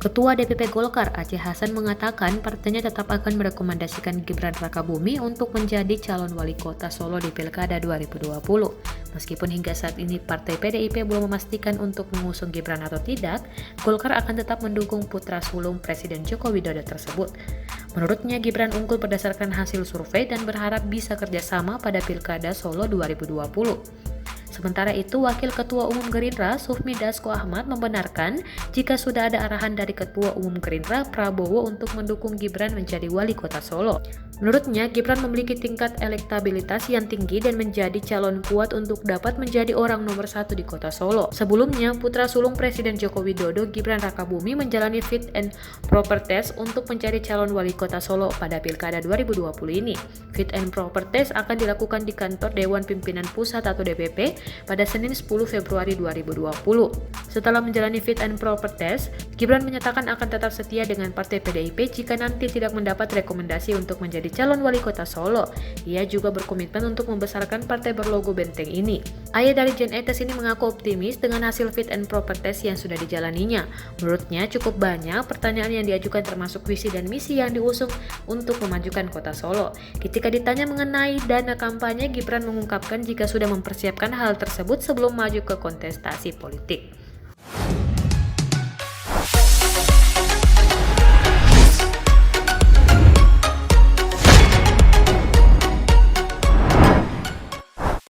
Ketua DPP Golkar Aceh Hasan mengatakan partainya tetap akan merekomendasikan Gibran Rakabuming untuk menjadi calon wali kota Solo di Pilkada 2020. Meskipun hingga saat ini partai PDIP belum memastikan untuk mengusung Gibran atau tidak, Golkar akan tetap mendukung putra sulung Presiden Joko Widodo tersebut. Menurutnya Gibran unggul berdasarkan hasil survei dan berharap bisa kerjasama pada Pilkada Solo 2020. Sementara itu, Wakil Ketua Umum Gerindra, Sufmi Dasko Ahmad membenarkan jika sudah ada arahan dari Ketua Umum Gerindra, Prabowo untuk mendukung Gibran menjadi wali kota Solo. Menurutnya, Gibran memiliki tingkat elektabilitas yang tinggi dan menjadi calon kuat untuk dapat menjadi orang nomor satu di kota Solo. Sebelumnya, putra sulung Presiden Joko Widodo, Gibran Rakabuming menjalani fit and proper test untuk menjadi calon wali kota Solo pada Pilkada 2020 ini. Fit and proper test akan dilakukan di kantor Dewan Pimpinan Pusat atau DPP pada Senin 10 Februari 2020. Setelah menjalani fit and proper test, Gibran menyatakan akan tetap setia dengan partai PDIP jika nanti tidak mendapat rekomendasi untuk menjadi calon wali kota Solo. Ia juga berkomitmen untuk membesarkan partai berlogo benteng ini. Ayah dari Jan Etes ini mengaku optimis dengan hasil fit and proper test yang sudah dijalaninya. Menurutnya cukup banyak pertanyaan yang diajukan termasuk visi dan misi yang diusung untuk memajukan kota Solo. Ketika ditanya mengenai dana kampanye, Gibran mengungkapkan jika sudah mempersiapkan hal tersebut sebelum maju ke kontestasi politik.